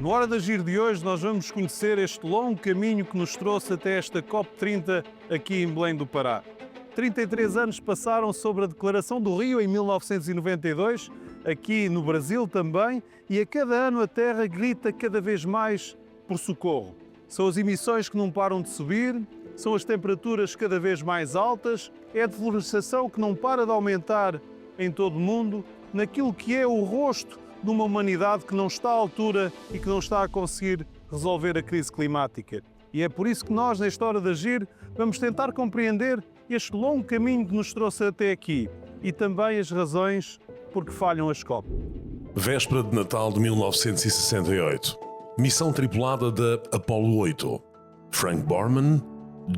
No Hora de Agir de hoje, nós vamos conhecer este longo caminho que nos trouxe até esta COP30 aqui em Belém do Pará. 33 anos passaram sobre a Declaração do Rio em 1992, aqui no Brasil também, e a cada ano a Terra grita cada vez mais por socorro. São as emissões que não param de subir, são as temperaturas cada vez mais altas, é a deflorestação que não para de aumentar em todo o mundo, naquilo que é o rosto de uma humanidade que não está à altura e que não está a conseguir resolver a crise climática. E é por isso que nós, nesta Hora de Agir, vamos tentar compreender este longo caminho que nos trouxe até aqui e também as razões por que falham as COP. Véspera de Natal de 1968. Missão tripulada da Apollo 8. Frank Borman,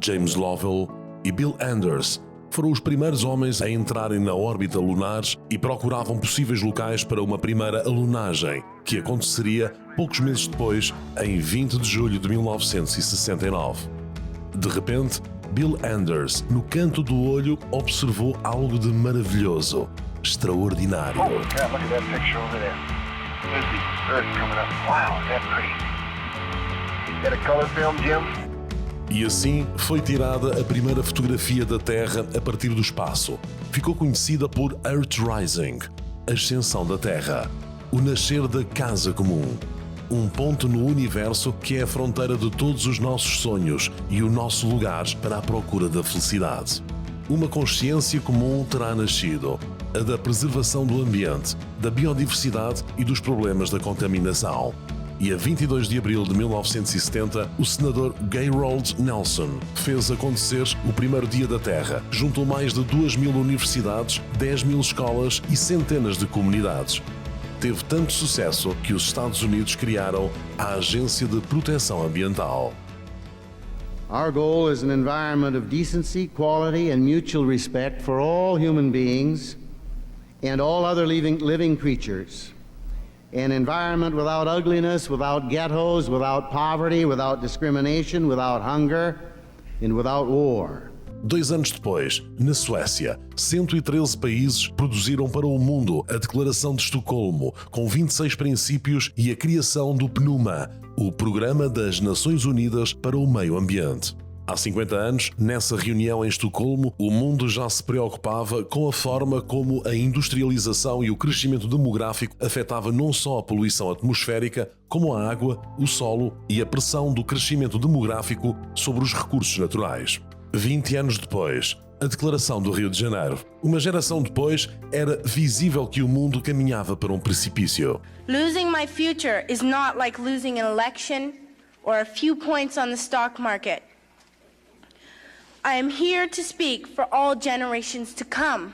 James Lovell e Bill Anders foram os primeiros homens a entrarem na órbita lunar e procuravam possíveis locais para uma primeira alunagem, que aconteceria poucos meses depois, em 20 de julho de 1969. De repente, Bill Anders, no canto do olho, observou algo de maravilhoso, extraordinário. Holy crap, look at that picture over there. There's the Earth coming up. Wow, is that pretty? Is that a color film, Jim? E assim foi tirada a primeira fotografia da Terra a partir do espaço. Ficou conhecida por Earth Rising, a ascensão da Terra, o nascer da casa comum. Um ponto no universo que é a fronteira de todos os nossos sonhos e o nosso lugar para a procura da felicidade. Uma consciência comum terá nascido, a da preservação do ambiente, da biodiversidade e dos problemas da contaminação. E a 22 de abril de 1970, o senador Gaylord Nelson fez acontecer o primeiro Dia da Terra. Juntou mais de 2.000 universidades, 10.000 escolas e centenas de comunidades. Teve tanto sucesso que os Estados Unidos criaram a Agência de Proteção Ambiental. Our goal is an environment of decency, quality and mutual respect for all human beings and all other living creatures. An environment without ugliness, without ghettos, without poverty, without discrimination, without hunger, and without war. 2 anos depois, na Suécia, 113 países produziram para o mundo a Declaração de Estocolmo, com 26 princípios e a criação do PNUMA, o Programa das Nações Unidas para o Meio Ambiente. Há 50 anos, nessa reunião em Estocolmo, o mundo já se preocupava com a forma como a industrialização e o crescimento demográfico afetava não só a poluição atmosférica, como a água, o solo e a pressão do crescimento demográfico sobre os recursos naturais. 20 anos depois, a Declaração do Rio de Janeiro. Uma geração depois, era visível que o mundo caminhava para um precipício. Losing my future is not like losing an election or a few points on the stock market. I am here to speak for all generations to come.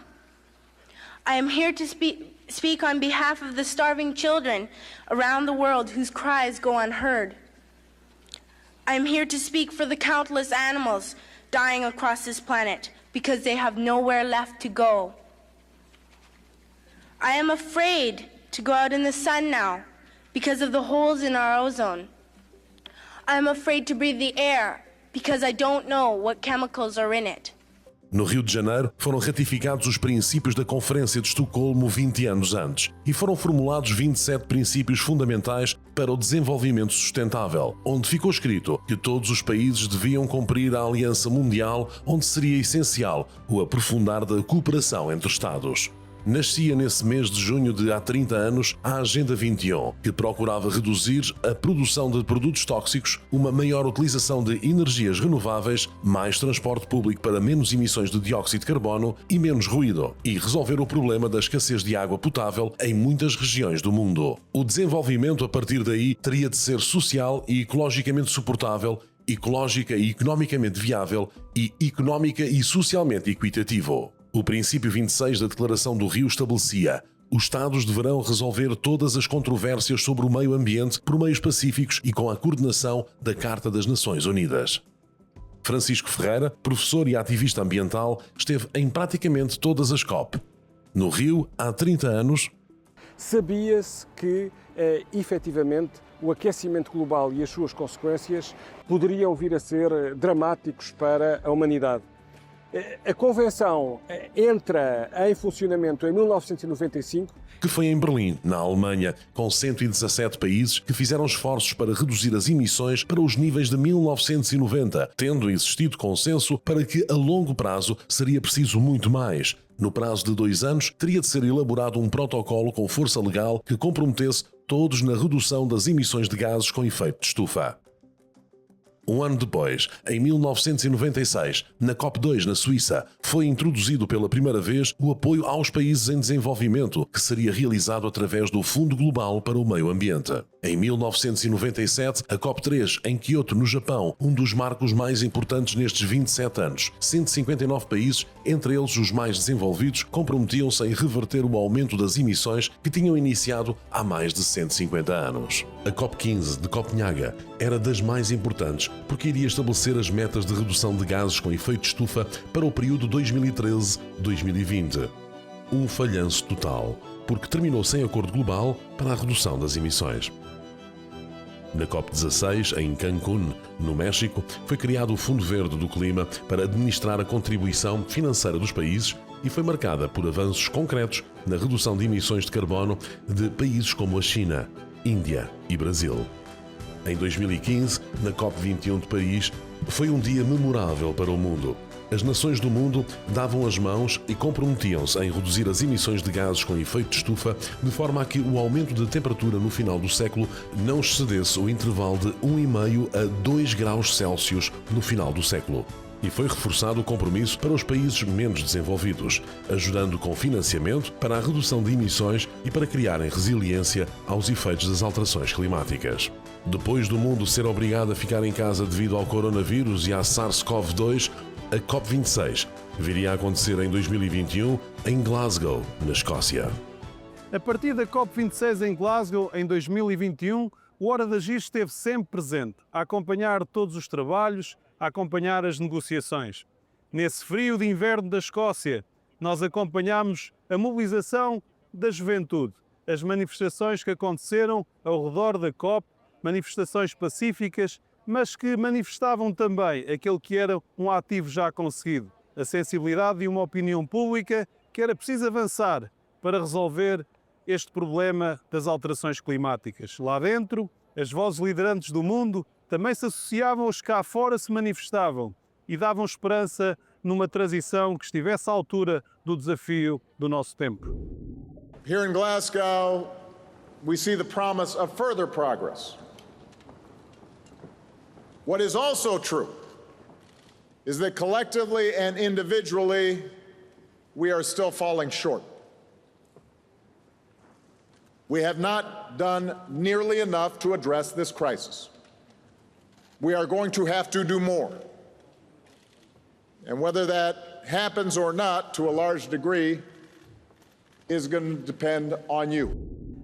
I am here to speak on behalf of the starving children around the world whose cries go unheard. I am here to speak for the countless animals dying across this planet because they have nowhere left to go. I am afraid to go out in the sun now because of the holes in our ozone. I am afraid to breathe the air because I don't know what chemicals are in it. No Rio de Janeiro, foram ratificados os princípios da Conferência de Estocolmo 20 anos antes e foram formulados 27 princípios fundamentais para o desenvolvimento sustentável, onde ficou escrito que todos os países deviam cumprir a Aliança Mundial, onde seria essencial o aprofundar da cooperação entre Estados. Nascia nesse mês de junho de há 30 anos a Agenda 21, que procurava reduzir a produção de produtos tóxicos, uma maior utilização de energias renováveis, mais transporte público para menos emissões de dióxido de carbono e menos ruído, e resolver o problema da escassez de água potável em muitas regiões do mundo. O desenvolvimento a partir daí teria de ser social e ecologicamente suportável, ecológica e economicamente viável e económica e socialmente equitativo. O princípio 26 da Declaração do Rio estabelecia: os Estados deverão resolver todas as controvérsias sobre o meio ambiente por meios pacíficos e com a coordenação da Carta das Nações Unidas. Francisco Ferreira, professor e ativista ambiental, esteve em praticamente todas as COP. No Rio, há 30 anos, sabia-se que, efetivamente, o aquecimento global e as suas consequências poderiam vir a ser dramáticos para a humanidade. A Convenção entra em funcionamento em 1995. Que foi em Berlim, na Alemanha, com 117 países que fizeram esforços para reduzir as emissões para os níveis de 1990, tendo existido consenso para que, a longo prazo, seria preciso muito mais. No prazo de 2 anos, teria de ser elaborado um protocolo com força legal que comprometesse todos na redução das emissões de gases com efeito de estufa. Um ano depois, em 1996, na COP2 na Suíça, foi introduzido pela primeira vez o apoio aos países em desenvolvimento, que seria realizado através do Fundo Global para o Meio Ambiente. Em 1997, a COP3, em Kyoto, no Japão, um dos marcos mais importantes nestes 27 anos. 159 países, entre eles os mais desenvolvidos, comprometiam-se em reverter o aumento das emissões que tinham iniciado há mais de 150 anos. A COP15 de Copenhaga era das mais importantes porque iria estabelecer as metas de redução de gases com efeito de estufa para o período 2013-2020. Um falhanço total, porque terminou sem acordo global para a redução das emissões. Na COP16, em Cancún, no México, foi criado o Fundo Verde do Clima para administrar a contribuição financeira dos países e foi marcada por avanços concretos na redução de emissões de carbono de países como a China, Índia e Brasil. Em 2015, na COP21 de Paris, foi um dia memorável para o mundo. As nações do mundo davam as mãos e comprometiam-se em reduzir as emissões de gases com efeito de estufa, de forma a que o aumento de temperatura no final do século não excedesse o intervalo de 1,5 a 2 graus Celsius no final do século. E foi reforçado o compromisso para os países menos desenvolvidos, ajudando com financiamento para a redução de emissões e para criarem resiliência aos efeitos das alterações climáticas. Depois do mundo ser obrigado a ficar em casa devido ao coronavírus e à SARS-CoV-2, a COP26 viria a acontecer em 2021 em Glasgow, na Escócia. A partir da COP26 em Glasgow, em 2021, o Hora de Agir esteve sempre presente, a acompanhar todos os trabalhos, a acompanhar as negociações. Nesse frio de inverno da Escócia, nós acompanhámos a mobilização da juventude, as manifestações que aconteceram ao redor da COP, manifestações pacíficas, mas que manifestavam também aquele que era um ativo já conseguido, a sensibilidade de uma opinião pública que era preciso avançar para resolver este problema das alterações climáticas. Lá dentro, as vozes liderantes do mundo também se associavam aos que cá fora se manifestavam e davam esperança numa transição que estivesse à altura do desafio do nosso tempo. Here in Glasgow, we see the promise of further progress. What is also true is that collectively and individually, we are still falling short. We have not done nearly enough to address this crisis. We are going to have to do more. And whether that happens or not, to a large degree, is going to depend on you.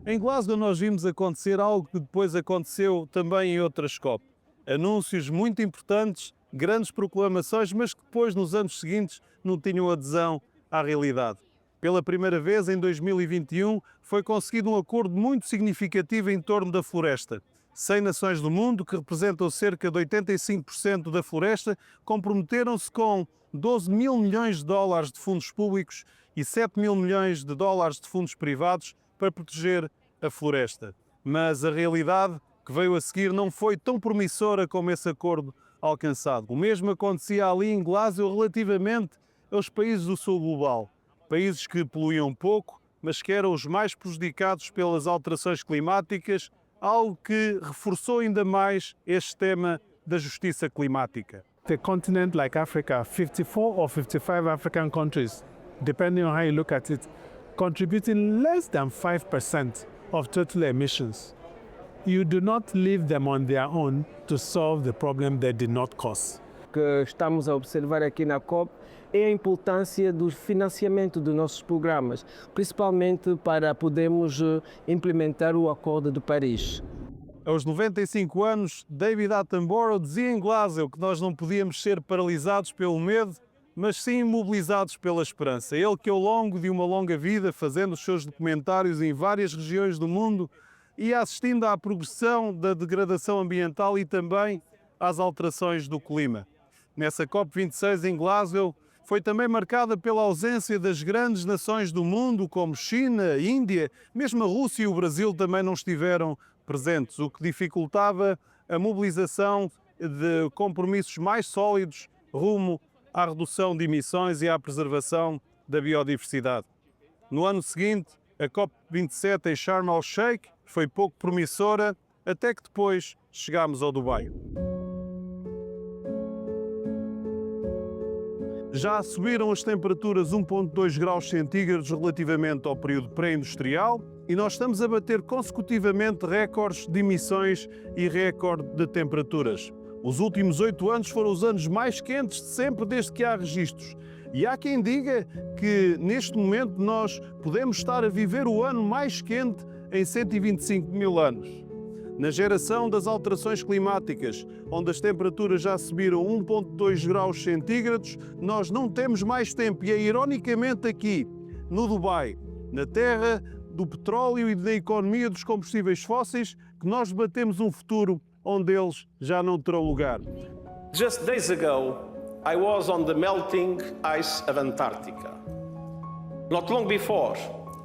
Em Glasgow nós vimos acontecer algo que depois aconteceu também em outras COP. Anúncios muito importantes, grandes proclamações, mas que depois, nos anos seguintes, não tinham adesão à realidade. Pela primeira vez, em 2021, foi conseguido um acordo muito significativo em torno da floresta. 100 nações do mundo, que representam cerca de 85% da floresta, comprometeram-se com 12 mil milhões de dólares de fundos públicos e 7 mil milhões de dólares de fundos privados para proteger a floresta. Mas a realidade que veio a seguir não foi tão promissora como esse acordo alcançado. O mesmo acontecia ali em Glasgow relativamente aos países do sul global. Países que poluíam pouco, mas que eram os mais prejudicados pelas alterações climáticas, algo que reforçou ainda mais este tema da justiça climática. A continent like Africa, 54 or 55 African countries, depending on how you look at it, contributing less than 5% of total emissions. You do not leave them on their own to solve the problem they did not cause. O que estamos a observar aqui na COP é a importância do financiamento dos nossos programas, principalmente para podermos implementar o Acordo de Paris. Aos 95 anos, David Attenborough dizia em Glasgow que nós não podíamos ser paralisados pelo medo, mas sim mobilizados pela esperança. Ele que ao longo de uma longa vida, fazendo os seus documentários em várias regiões do mundo, ia assistindo à progressão da degradação ambiental e também às alterações do clima. Nessa COP26 em Glasgow, foi também marcada pela ausência das grandes nações do mundo, como China, Índia, mesmo a Rússia e o Brasil também não estiveram presentes, o que dificultava a mobilização de compromissos mais sólidos rumo à redução de emissões e à preservação da biodiversidade. No ano seguinte, a COP27 em Sharm el-Sheikh foi pouco promissora, até que depois chegámos ao Dubai. Já subiram as temperaturas 1,2 graus centígrados relativamente ao período pré-industrial e nós estamos a bater consecutivamente recordes de emissões e recorde de temperaturas. Os últimos 8 anos foram os anos mais quentes de sempre desde que há registros. E há quem diga que neste momento nós podemos estar a viver o ano mais quente em 125 mil anos. Na geração das alterações climáticas, onde as temperaturas já subiram 1,2 graus centígrados, nós não temos mais tempo. E é ironicamente aqui, no Dubai, na terra do petróleo e da economia dos combustíveis fósseis, que nós debatemos um futuro onde eles já não terão lugar. Just days ago, I was on the melting ice of Antarctica. Not long before,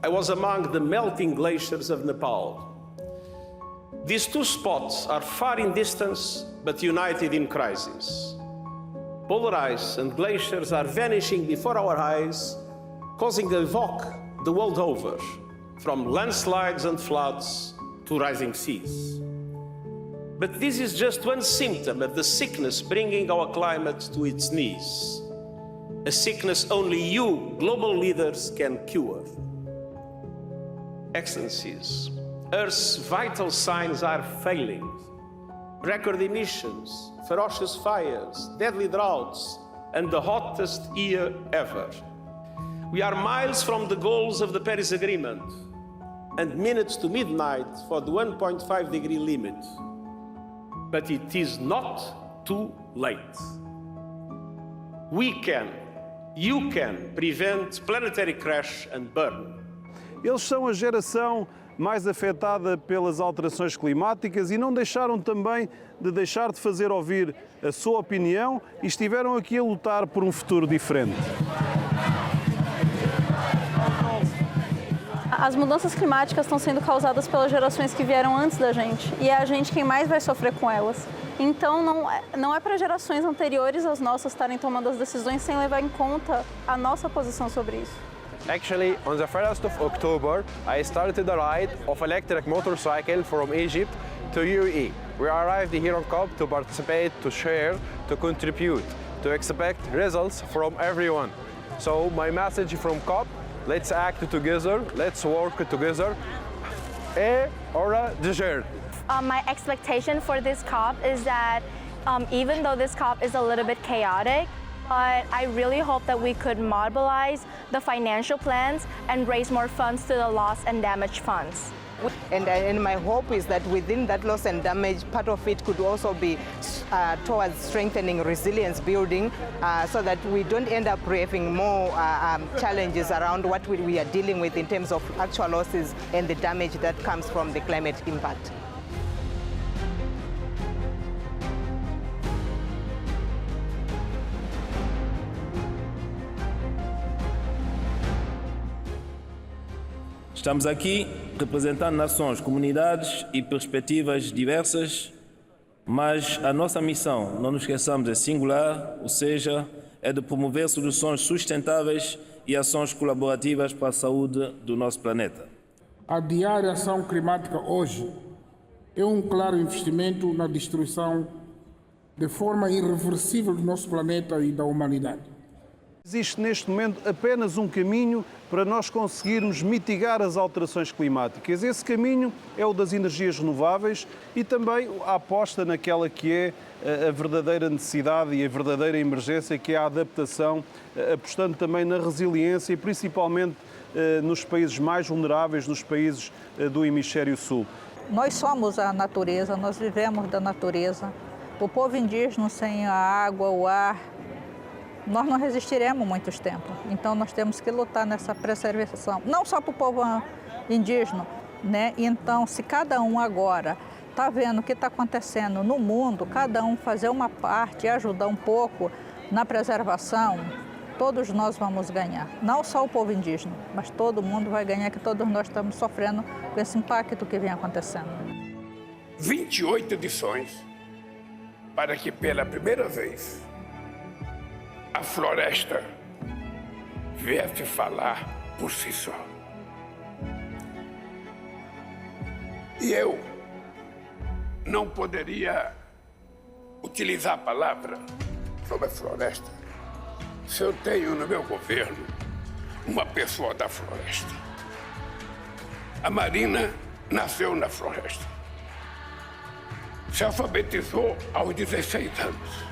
I was among the melting glaciers of Nepal. These two spots are far in distance, but united in crisis. Polar ice and glaciers are vanishing before our eyes, causing havoc the world over, from landslides and floods to rising seas. But this is just one symptom of the sickness bringing our climate to its knees. A sickness only you, global leaders, can cure. Excellencies, Earth's vital signs are failing. Record emissions, ferocious fires, deadly droughts, and the hottest year ever. We are miles from the goals of the Paris Agreement and minutes to midnight for the 1.5 degree limit. But it is not too late. We can, you can, prevent planetary crash and burn. Eles são a geração mais afetada pelas alterações climáticas e não deixaram também de deixar de fazer ouvir a sua opinião e estiveram aqui a lutar por um futuro diferente. As mudanças climáticas estão sendo causadas pelas gerações que vieram antes da gente e é a gente quem mais vai sofrer com elas. Então não é para gerações anteriores às nossas estarem tomando as decisões sem levar em conta a nossa posição sobre isso. Actually, on the 1st of October, I started a ride of electric motorcycle from Egypt to UAE. We arrived here on COP to participate, to share, to contribute, to expect results from everyone. So my message from COP, let's act together, let's work together. É hora de agir. My expectation for this COP is that even though this COP is a little bit chaotic, but I really hope that we could mobilize the financial plans and raise more funds to the loss and damage funds. And my hope is that within that loss and damage, part of it could also be towards strengthening resilience building so that we don't end up having more challenges around what we are dealing with in terms of actual losses and the damage that comes from the climate impact. Estamos aqui representando nações, comunidades e perspectivas diversas, mas a nossa missão, não nos esqueçamos, é singular, ou seja, é de promover soluções sustentáveis e ações colaborativas para a saúde do nosso planeta. Adiar a ação climática hoje é um claro investimento na destruição de forma irreversível do nosso planeta e da humanidade. Existe neste momento apenas um caminho para nós conseguirmos mitigar as alterações climáticas. Esse caminho é o das energias renováveis e também a aposta naquela que é a verdadeira necessidade e a verdadeira emergência, que é a adaptação, apostando também na resiliência e principalmente nos países mais vulneráveis, nos países do hemisfério sul. Nós somos a natureza, nós vivemos da natureza. O povo indígena sem a água, o ar, nós não resistiremos muito tempo. Então nós temos que lutar nessa preservação, não só para o povo indígena, né? Então, se cada um agora está vendo o que está acontecendo no mundo, cada um fazer uma parte e ajudar um pouco na preservação, todos nós vamos ganhar. Não só o povo indígena, mas todo mundo vai ganhar, que todos nós estamos sofrendo com esse impacto que vem acontecendo. 28 edições para que pela primeira vez a floresta viesse falar por si só. E eu não poderia utilizar a palavra sobre a floresta se eu tenho no meu governo uma pessoa da floresta. A Marina nasceu na floresta. Se alfabetizou aos 16 anos.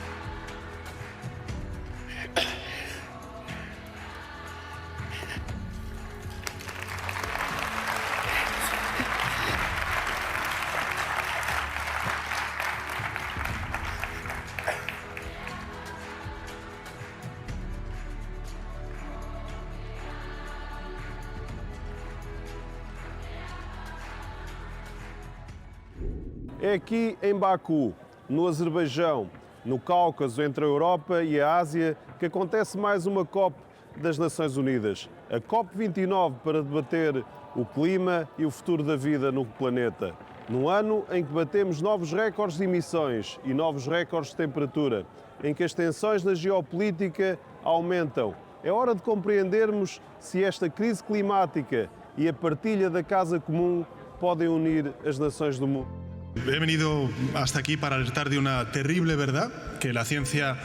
É aqui em Baku, no Azerbaijão, no Cáucaso, entre a Europa e a Ásia, que acontece mais uma COP das Nações Unidas. A COP29 para debater o clima e o futuro da vida no planeta. Num ano em que batemos novos recordes de emissões e novos recordes de temperatura, em que as tensões na geopolítica aumentam. É hora de compreendermos se esta crise climática e a partilha da casa comum podem unir as nações do mundo. He venido hasta aquí para alertar de una terrible verdad que la ciencia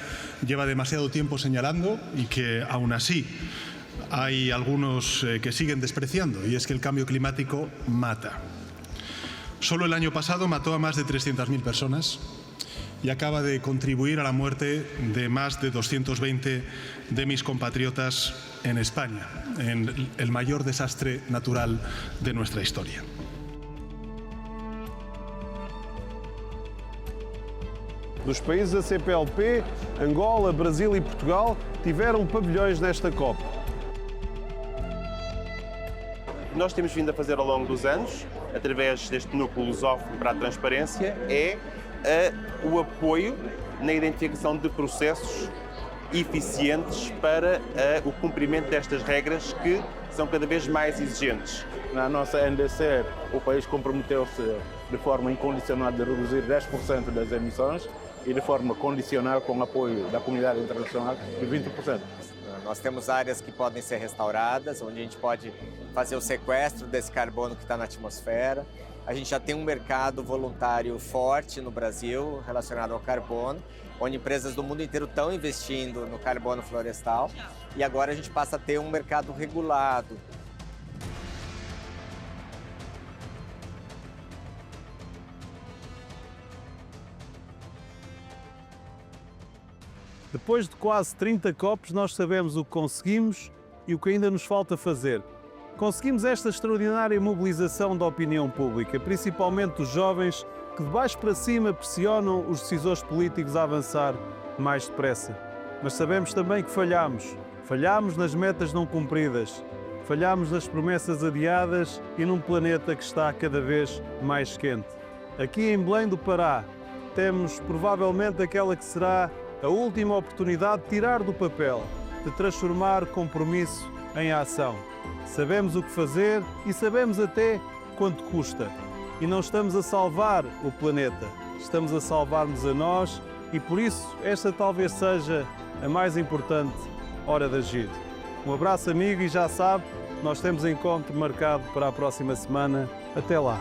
lleva demasiado tiempo señalando y que aún así hay algunos que siguen despreciando, y es que el cambio climático mata. Solo el año pasado mató a más de 300.000 personas y acaba de contribuir a la muerte de más de 220 de mis compatriotas en España, en el mayor desastre natural de nuestra historia. Dos países da CPLP, Angola, Brasil e Portugal tiveram pavilhões nesta COP. O que nós temos vindo a fazer ao longo dos anos, através deste núcleo lusófono para a transparência, é o apoio na identificação de processos eficientes para o cumprimento destas regras que são cada vez mais exigentes. Na nossa NDC, o país comprometeu-se de forma incondicional de reduzir 10% das emissões e de forma condicional, com apoio da comunidade internacional, de 20%. Nós temos áreas que podem ser restauradas, onde a gente pode fazer o sequestro desse carbono que está na atmosfera. A gente já tem um mercado voluntário forte no Brasil relacionado ao carbono, onde empresas do mundo inteiro estão investindo no carbono florestal, e agora a gente passa a ter um mercado regulado. Depois de quase 30 COPs, nós sabemos o que conseguimos e o que ainda nos falta fazer. Conseguimos esta extraordinária mobilização da opinião pública, principalmente dos jovens que de baixo para cima pressionam os decisores políticos a avançar mais depressa. Mas sabemos também que falhamos. Falhamos nas metas não cumpridas. Falhamos nas promessas adiadas e num planeta que está cada vez mais quente. Aqui em Belém do Pará, temos provavelmente aquela que será a última oportunidade de tirar do papel, de transformar compromisso em ação. Sabemos o que fazer e sabemos até quanto custa. E não estamos a salvar o planeta, estamos a salvar-nos a nós, e por isso esta talvez seja a mais importante hora de agir. Um abraço, amigo, e já sabe, nós temos encontro marcado para a próxima semana. Até lá!